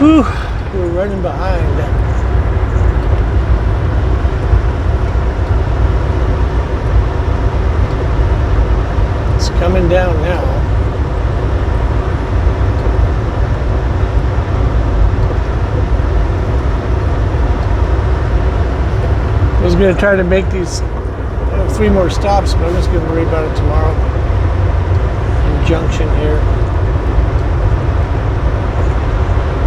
Whew, we're running behind. It's coming down now. I was going to try to make these 3 more stops, but I'm just going to worry about it tomorrow. In Junction here.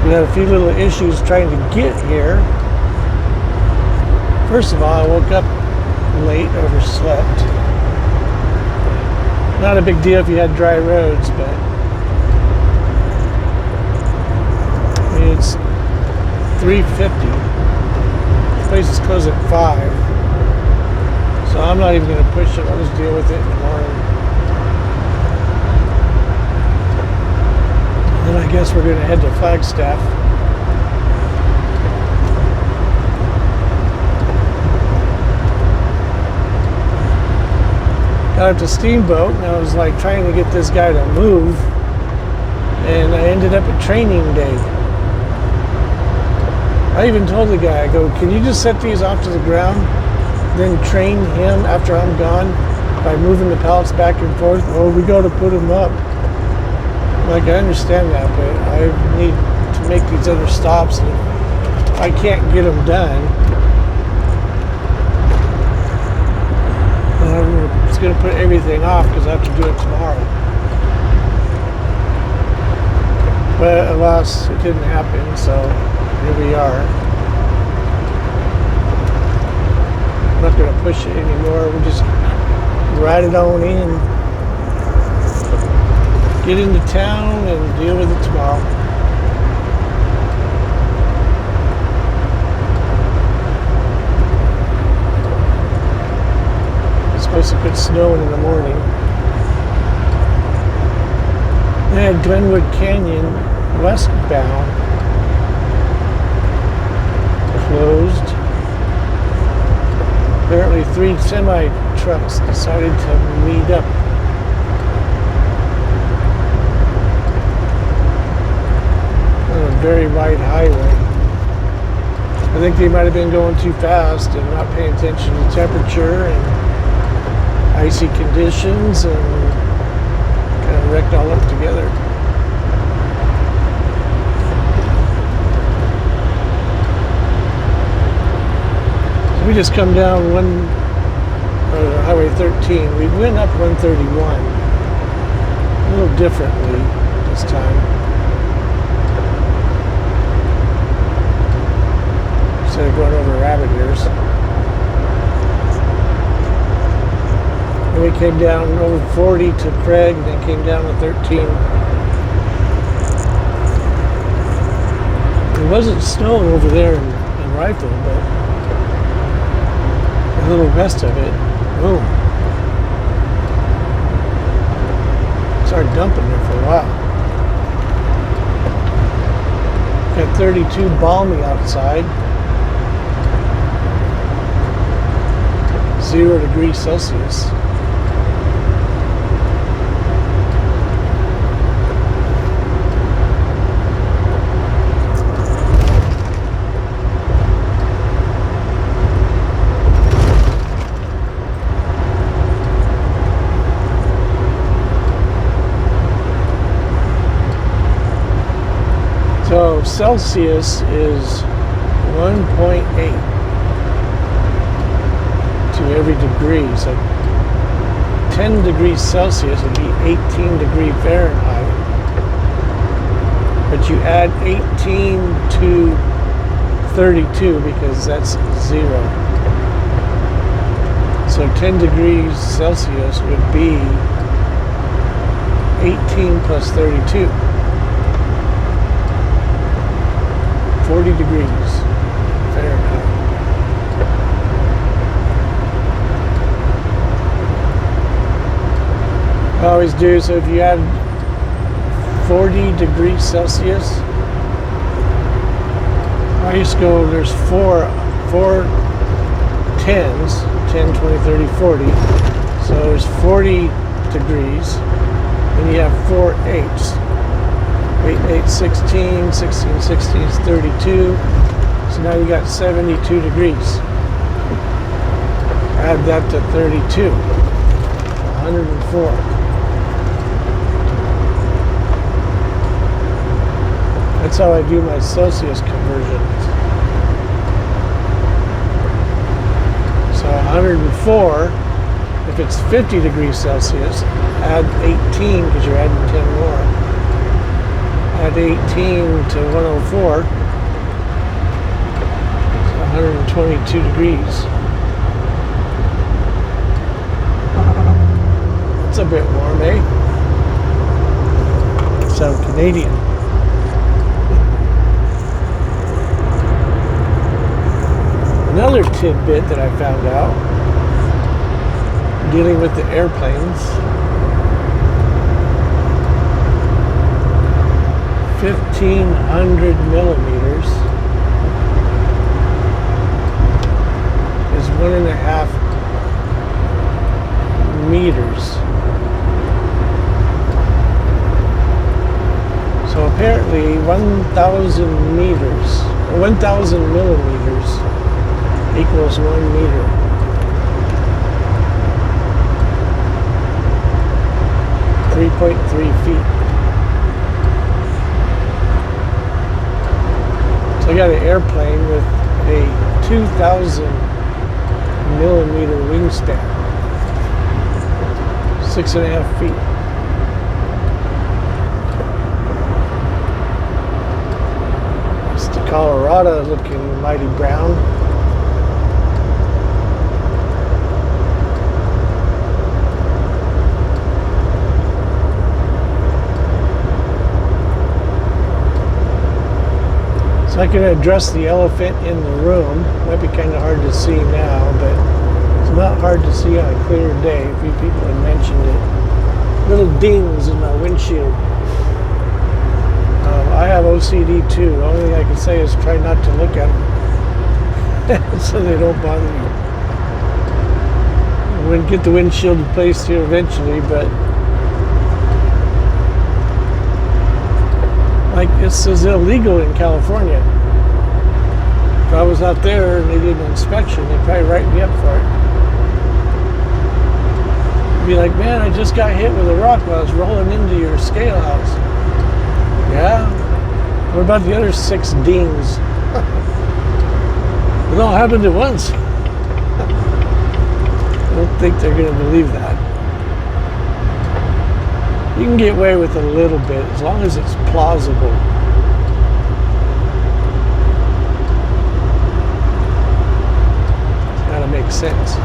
We had a few little issues trying to get here. First of all, I woke up late, overslept. Not a big deal if you had dry roads, but I mean, it's 3:50. The place is closed at 5. So I'm not even going to push it. I'll just deal with it in the morning. And then I guess we're going to head to Flagstaff. Got up to Steamboat, and I was like trying to get this guy to move, and I ended up at training day. I even told the guy, I go, can you just set these off to the ground, then train him after I'm gone by moving the pallets back and forth? Oh, we got to put them up. Like, I understand that, but I need to make these other stops, and if I can't get them done, I'm just going to put everything off because I have to do it tomorrow. But alas, it didn't happen, so here we are. I'm not going to push it anymore. We'll just ride it on in, get into town, and deal with it tomorrow. It's supposed to quit snowing in the morning. Then at Glenwood Canyon, westbound, closed. Apparently 3 semi-trucks decided to meet up. On a very wide highway. I think they might have been going too fast and not paying attention to temperature and icy conditions, and kind of wrecked all up together. We just come down Highway 13. We went up 131 a little differently this time. Instead of going over rabbit ears. And we came down over 40 to Craig, and then came down to 13. It wasn't snowing over there in Rifle, but a little west of it, boom. Started dumping there for a while. Got 32 balmy outside. 0 degrees Celsius. So Celsius is 1.8 to every degree. So 10 degrees Celsius would be 18 degree Fahrenheit. But you add 18 to 32 because that's 0. So 10 degrees Celsius would be 18 plus 32. 40 degrees Fahrenheit. I always do, so if you add 40 degrees Celsius, I used to go, there's four 10s, 10, 20, 30, 40. So there's 40 degrees, and you have 4 8s. 8 and 8, 16, 16, 16 is 32. So now you got 72 degrees. Add that to 32, 104. That's how I do my Celsius conversions. So 104, if it's 50 degrees Celsius, add 18 because you're adding 10 more. Add 18 to 104, so 122 degrees. That's a bit warm, eh? Sound Canadian. Another tidbit that I found out dealing with the airplanes, 1,500 millimeters is 1.5 meters. So apparently 1,000 meters, or 1,000 millimeters equals 1 meter. .3 feet. So I got an airplane with a 2,000 millimeter wingspan, 6.5 feet. It's the Colorado looking mighty brown. I can address the elephant in the room. Might be kind of hard to see now, but it's not hard to see on a clear day. A few people have mentioned it. Little dings in my windshield. I have OCD too. The only thing I can say is try not to look at them so they don't bother you. We'll get the windshield replaced here eventually, but like, this is illegal in California. If I was out there and they did an inspection, they'd probably write me up for it. Be like, man, I just got hit with a rock while I was rolling into your scale house. Yeah? What about the other 6 dings? It all happened at once. I don't think they're going to believe that. You can get away with a little bit as long as it's plausible. It's got to make sense.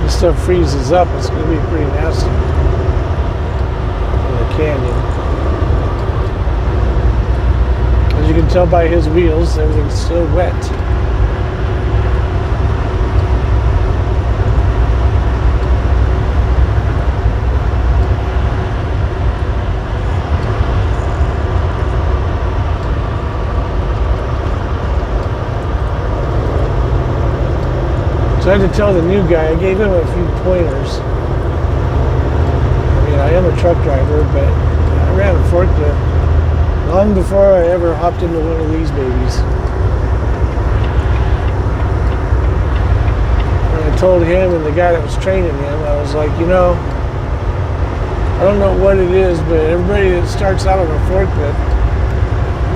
This stuff freezes up, it's going to be pretty nasty in the canyon. As you can tell by his wheels, everything's still wet. So I had to tell the new guy, I gave him a few pointers. I mean, I am a truck driver, but I ran a forklift long before I ever hopped into one of these babies. And I told him and the guy that was training him, I was like, you know, I don't know what it is, but everybody that starts out on a forklift,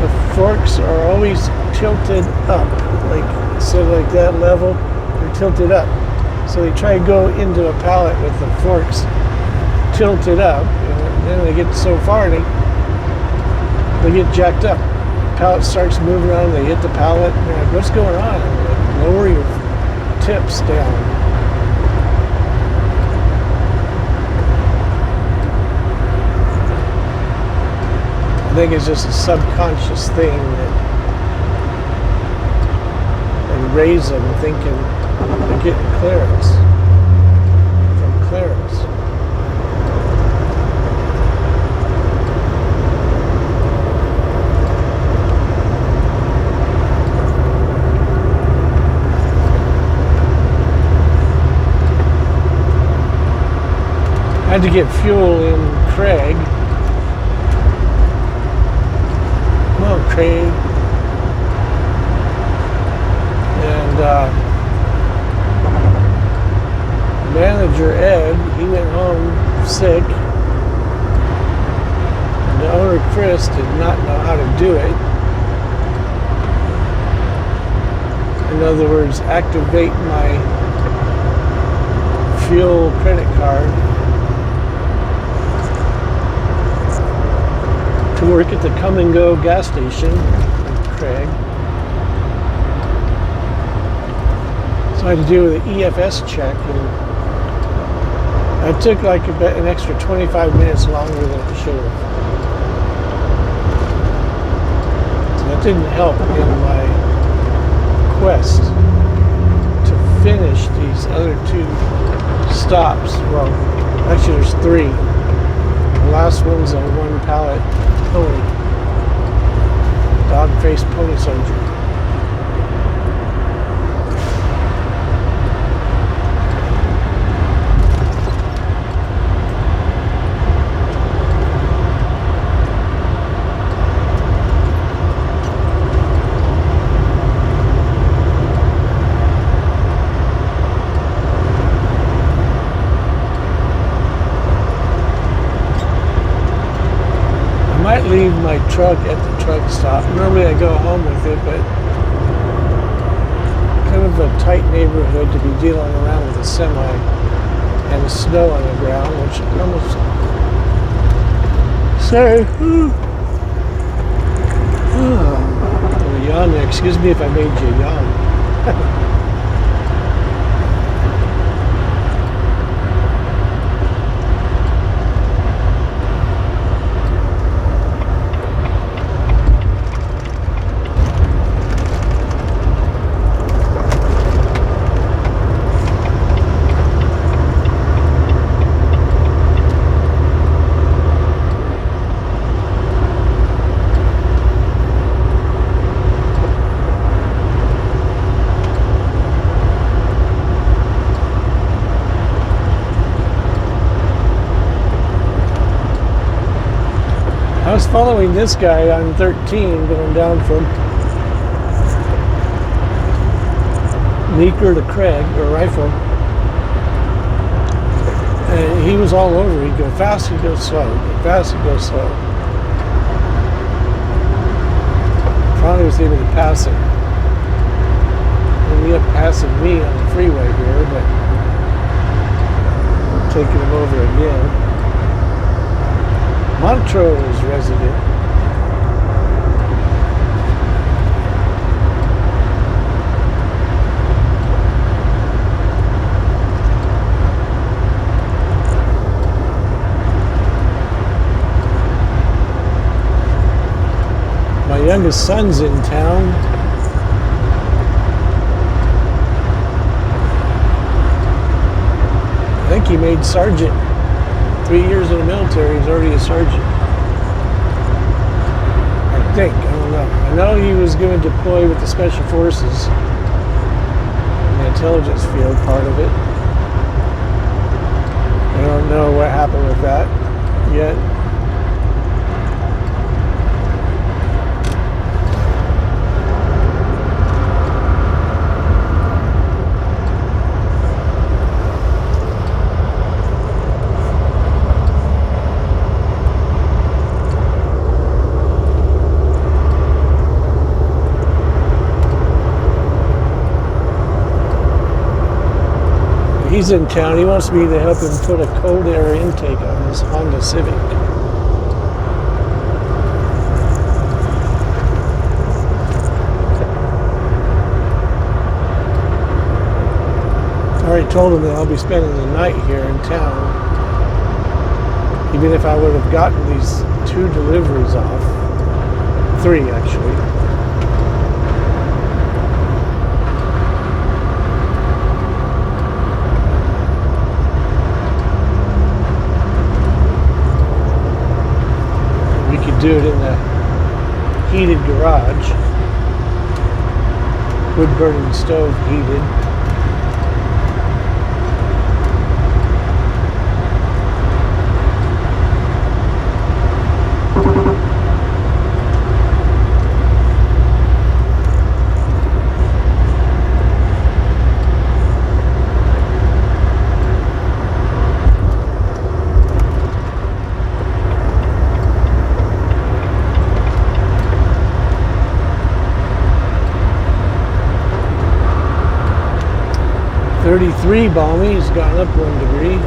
the forks are always tilted up, like, so like that level, they're tilted up. So they try to go into a pallet with the forks tilted up, and then they get so far they get jacked up. The pallet starts moving around, they hit the pallet, and they're like, what's going on? And like, lower your tips down. I think it's just a subconscious thing that they raise them thinking they're getting clearance from clearance. had to get fuel in Craig. Well, Craig. And manager Ed, he went home sick. And the owner Chris did not know how to do it. In other words, activate my fuel credit card to work at the Come and Go gas station in Craig. So I had to do an EFS check, and it took like an extra 25 minutes longer than it should have. So that didn't help in my quest to finish these other 2 stops. Well, actually there's 3. The last one's a 1 pallet pony. Dog-faced pony soldier. Leave my truck at the truck stop. Normally I go home with it, but kind of a tight neighborhood to be dealing around with a semi and the snow on the ground, which I almost sorry. I'm yawning. Excuse me if I made you yawn. I was following this guy on 13 going down from Meeker to Craig, or Rifle. And he was all over. He'd go fast, he'd go slow. Go fast, he'd go slow. Finally was able to pass him. Ended up passing me on the freeway here, but I'm taking him over again. Montrose resident. My youngest son's in town. I think he made sergeant. 3 years in the military, he's already a sergeant. I think, I don't know. I know he was going to deploy with the Special Forces in the intelligence field part of it. I don't know what happened with that yet. He's in town. He wants me to help him put a cold air intake on his Honda Civic. I already told him that I'll be spending the night here in town. Even if I would have gotten these 2 deliveries off. 3 actually. Do it in the heated garage, wood burning stove heated. 33 balmy has gone up 1 degree.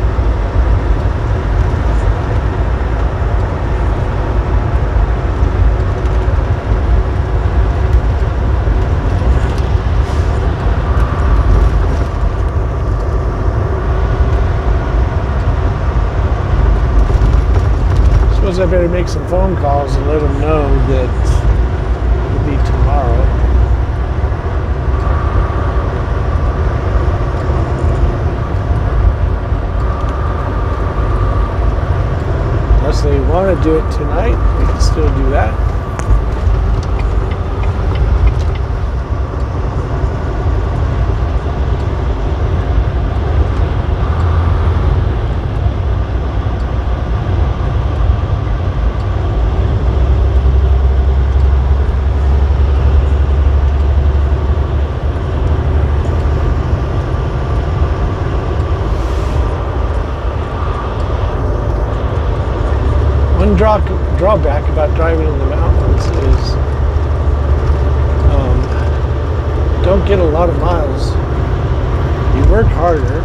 Suppose I better make some phone calls and let them know that it'll be tomorrow. Unless they want to do it tonight, we can still do that. Drawback about driving in the mountains is don't get a lot of miles. You work harder.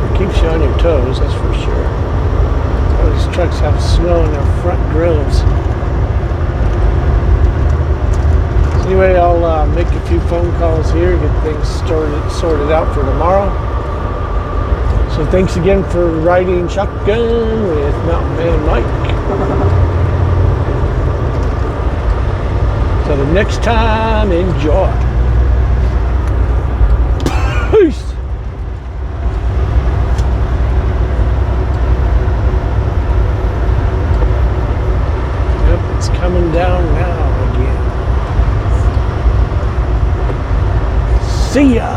It keeps you on your toes, that's for sure. All these trucks have snow in their front grills. Anyway, I'll make a few phone calls here, get things sorted out for tomorrow. So thanks again for riding shotgun with Mountain Man Mike. So the next time, enjoy. Peace. Yep, it's coming down now again. See ya!